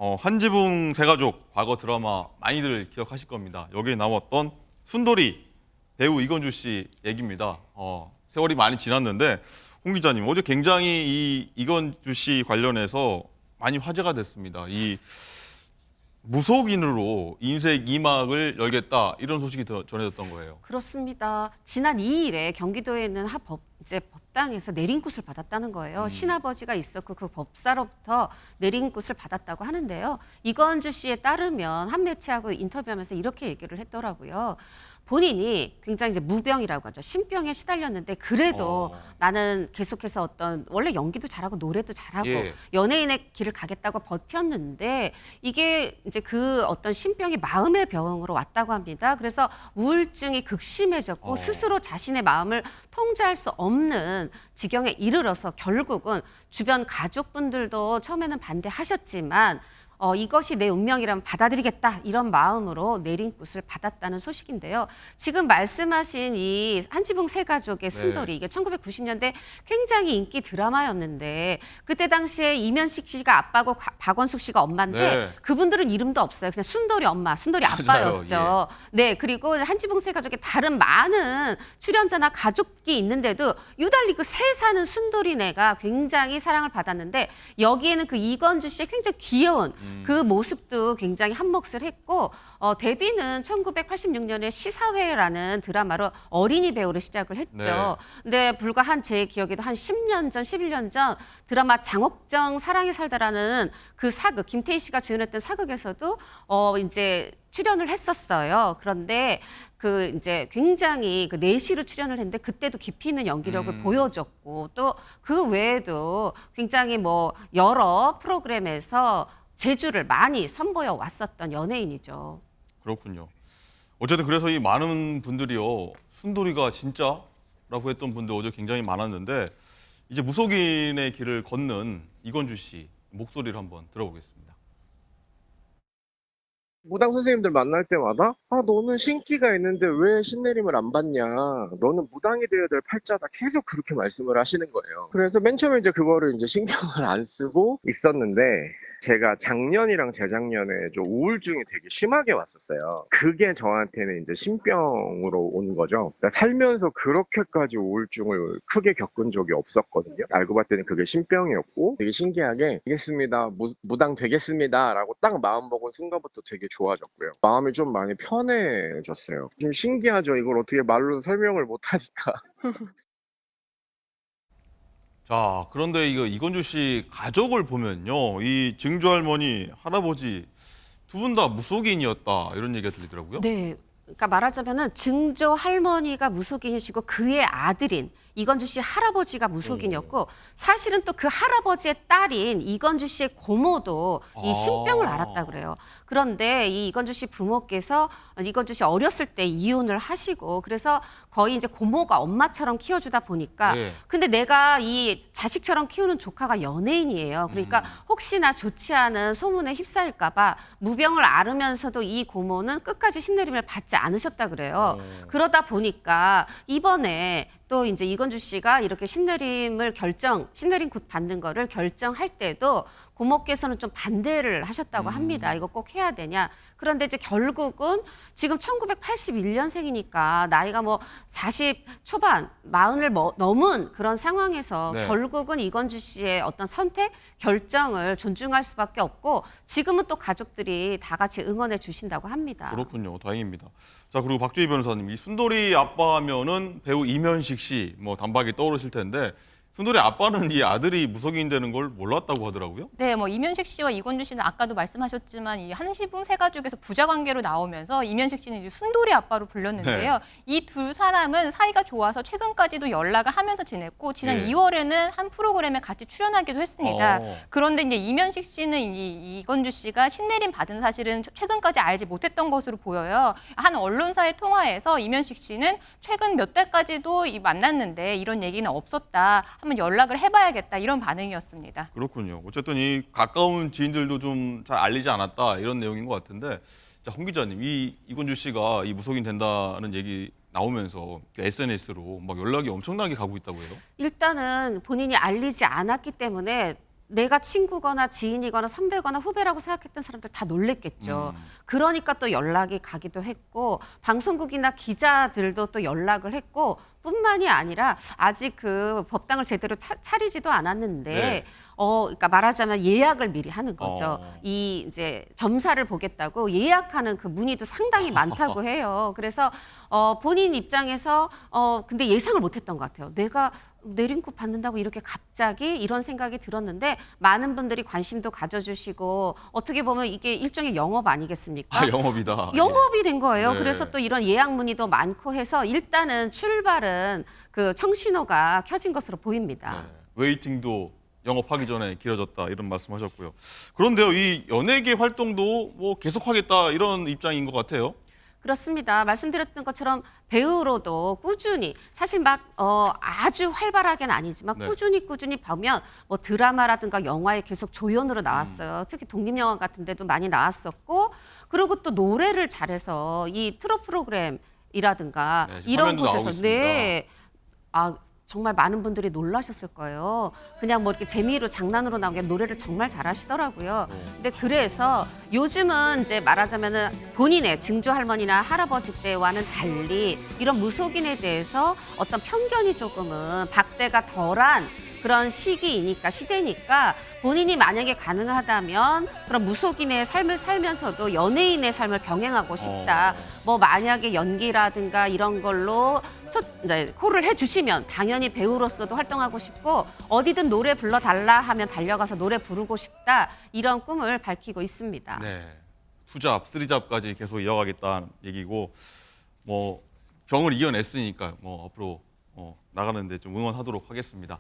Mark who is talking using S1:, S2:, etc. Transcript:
S1: 한지붕 세가족 과거 드라마 많이들 기억하실 겁니다. 여기에 나왔던 순돌이 배우 이건주 씨 얘기입니다. 세월이 많이 지났는데 홍 기자님 어제 굉장히 이 이건주 씨 관련해서 많이 화제가 됐습니다. 이 무속인으로 인생 2막을 열겠다 이런 소식이 전해졌던 거예요.
S2: 그렇습니다. 지난 2일에 경기도에 있는 법당에서 내린굿을 받았다는 거예요. 신아버지가 있었고 그 법사로부터 내린굿을 받았다고 하는데요. 이건주 씨에 따르면 한 매체하고 인터뷰하면서 이렇게 얘기를 했더라고요. 본인이 굉장히 이제 무병이라고 하죠. 신병에 시달렸는데 그래도 나는 계속해서 원래 연기도 잘하고 노래도 잘하고 연예인의 길을 가겠다고 버텼는데 이게 이제 그 어떤 신병이 마음의 병으로 왔다고 합니다. 그래서 우울증이 극심해졌고 스스로 자신의 마음을 통제할 수 없는 지경에 이르러서 결국은 주변 가족분들도 처음에는 반대하셨지만 이것이 내 운명이라면 받아들이겠다 이런 마음으로 내린굿을 받았다는 소식인데요. 지금 말씀하신 이 한지붕 세가족의 순돌이 이게 1990년대 굉장히 인기 드라마였는데 그때 당시에 이면식 씨가 아빠고 박원숙 씨가 엄마인데 그분들은 이름도 없어요. 그냥 순돌이 엄마, 순돌이 아빠였죠. 네, 그리고 한지붕 세가족의 다른 많은 출연자나 가족이 있는데도 유달리 그 새 사는 순돌이네가 굉장히 사랑을 받았는데 여기에는 그 이건주 씨의 굉장히 귀여운 그 모습도 굉장히 한몫을 했고 데뷔는 1986년에 시사회라는 드라마로 어린이 배우로 시작을 했죠. 근데 불과 제 기억에도 한 10년 전, 11년 전 드라마 장옥정 사랑이 살다라는 그 사극, 김태희 씨가 주연했던 사극에서도 이제 출연을 했었어요. 그런데 그 이제 굉장히 그 내시로 출연을 했는데 그때도 깊이 있는 연기력을 보여줬고 또 그 외에도 굉장히 뭐 여러 프로그램에서 재주를 많이 선보여 왔었던 연예인이죠.
S1: 그렇군요. 어쨌든 그래서 이 많은 분들이요. 순돌이가 진짜라고 했던 분들 어제 굉장히 많았는데 이제 무속인의 길을 걷는 이건주 씨 목소리를 한번 들어보겠습니다.
S3: 무당 선생님들 만날 때마다 너는 신기가 있는데 왜 신내림을 안 받냐, 너는 무당이 되어야 될 팔자다, 계속 그렇게 말씀을 하시는 거예요. 그래서 맨 처음에 이제 그거를 이제 신경을 안 쓰고 있었는데 제가 작년이랑 재작년에 좀 우울증이 되게 심하게 왔었어요. 그게 저한테는 이제 신병으로 온 거죠. 그러니까 살면서 그렇게까지 우울증을 크게 겪은 적이 없었거든요. 알고 봤더니 그게 신병이었고 되게 신기하게 되겠습니다, 무당 되겠습니다 라고 딱 마음 먹은 순간부터 되게 좋아졌고요. 마음이 좀 많이 편해졌어요. 좀 신기하죠. 이걸 어떻게 말로 설명을 못하니까.
S1: 자, 그런데 이건주 씨 가족을 보면요. 이 증조 할머니, 할아버지 두 분 다 무속인이었다 이런 얘기가 들리더라고요.
S2: 네. 그러니까 말하자면은 증조 할머니가 무속인이시고 그의 아들인 이건주 씨 할아버지가 무속인이었고 사실은 또 그 할아버지의 딸인 이건주 씨의 고모도 이 신병을 앓았다 그래요. 그런데 이 이건주 씨 부모께서 이건주 씨 어렸을 때 이혼을 하시고 그래서 거의 이제 고모가 엄마처럼 키워주다 보니까 근데 내가 이 자식처럼 키우는 조카가 연예인이에요. 그러니까 혹시나 좋지 않은 소문에 휩싸일까 봐 무병을 앓으면서도 이 고모는 끝까지 신내림을 받지 않으셨다 그래요. 그러다 보니까 이번에 또 이제 이건주 씨가 이렇게 신내림 굿 받는 거를 결정할 때도 고모께서는 좀 반대를 하셨다고 합니다. 이거 꼭 해야 되냐. 그런데 이제 결국은 지금 1981년생이니까 나이가 뭐 40 초반, 40을 넘은 그런 상황에서 결국은 이건주 씨의 어떤 선택, 결정을 존중할 수밖에 없고 지금은 또 가족들이 다 같이 응원해 주신다고 합니다.
S1: 그렇군요. 다행입니다. 자, 그리고 박주희 변호사님, 이 순돌이 아빠 하면은 배우 이면식 씨 뭐 단박에 떠오르실 텐데 순돌이 아빠는 이 아들이 무속인 되는 걸 몰랐다고 하더라고요.
S4: 네, 뭐 이면식 씨와 이건주 씨는 아까도 말씀하셨지만 이 한지붕 세가족에서 부자 관계로 나오면서 이면식 씨는 이제 순돌이 아빠로 불렸는데요. 이 두 사람은 사이가 좋아서 최근까지도 연락을 하면서 지냈고 지난 2월에는 한 프로그램에 같이 출연하기도 했습니다. 그런데 이제 이면식 씨는 이건주 씨가 신내림 받은 사실은 최근까지 알지 못했던 것으로 보여요. 한 언론사의 통화에서 이면식 씨는 최근 몇 달까지도 만났는데 이런 얘기는 없었다. 한번 연락을 해봐야겠다 이런 반응이었습니다.
S1: 그렇군요. 어쨌든 이 가까운 지인들도 좀 잘 알리지 않았다 이런 내용인 것 같은데 자, 홍 기자님, 이건주 씨가 이 무속인 된다는 얘기 나오면서 SNS로 막 연락이 엄청나게 가고 있다고 해요.
S2: 일단은 본인이 알리지 않았기 때문에 내가 친구거나 지인이거나 선배거나 후배라고 생각했던 사람들 다 놀랬겠죠. 그러니까 또 연락이 가기도 했고 방송국이나 기자들도 또 연락을 했고 뿐만이 아니라 아직 그 법당을 제대로 차리지도 않았는데
S1: 네.
S2: 그러니까 말하자면 예약을 미리 하는 거죠.
S1: 어.
S2: 이 이제 점사를 보겠다고 예약하는 그 문의도 상당히 많다고 해요. 그래서 본인 입장에서 근데 예상을 못했던 것 같아요. 내가 내린구 받는다고 이렇게 갑자기 이런 생각이 들었는데 많은 분들이 관심도 가져주시고 어떻게 보면 이게 일종의 영업 아니겠습니까?
S1: 아, 영업이다.
S2: 영업이 된 거예요.
S1: 네.
S2: 그래서 또 이런 예약 문의도 많고 해서 일단은 출발은 그 청신호가 켜진 것으로 보입니다.
S1: 네. 웨이팅도 영업하기 전에 길어졌다 이런 말씀하셨고요. 그런데요, 이 연예계 활동도 뭐 계속하겠다 이런 입장인 것 같아요.
S2: 그렇습니다. 말씀드렸던 것처럼 배우로도 꾸준히 사실 막 아주 활발하게는 아니지만
S1: 네.
S2: 꾸준히 보면 뭐 드라마라든가 영화에 계속 조연으로 나왔어요. 특히 독립영화 같은 데도 많이 나왔었고 그리고 또 노래를 잘해서 이 트롯 프로그램이라든가
S1: 네,
S2: 이런
S1: 화면도 나오고
S2: 곳에서
S1: 있습니다.
S2: 정말 많은 분들이 놀라셨을 거예요. 그냥 뭐 이렇게 재미로 장난으로 나온 게 노래를 정말 잘하시더라고요. 근데 그래서 요즘은 이제 말하자면은 본인의 증조 할머니나 할아버지 때와는 달리 이런 무속인에 대해서 어떤 편견이 조금은 박대가 덜한 그런 시대니까 본인이 만약에 가능하다면 그런 무속인의 삶을 살면서도 연예인의 삶을 병행하고 싶다. 뭐 만약에 연기라든가 이런 걸로 콜을 해주시면 당연히 배우로서도 활동하고 싶고 어디든 노래 불러달라 하면 달려가서 노래 부르고 싶다. 이런 꿈을 밝히고 있습니다.
S1: 네. 투잡, 쓰리잡까지 계속 이어가겠다는 얘기고 뭐 병을 이겨냈으니까 뭐 앞으로 나가는데 좀 응원하도록 하겠습니다.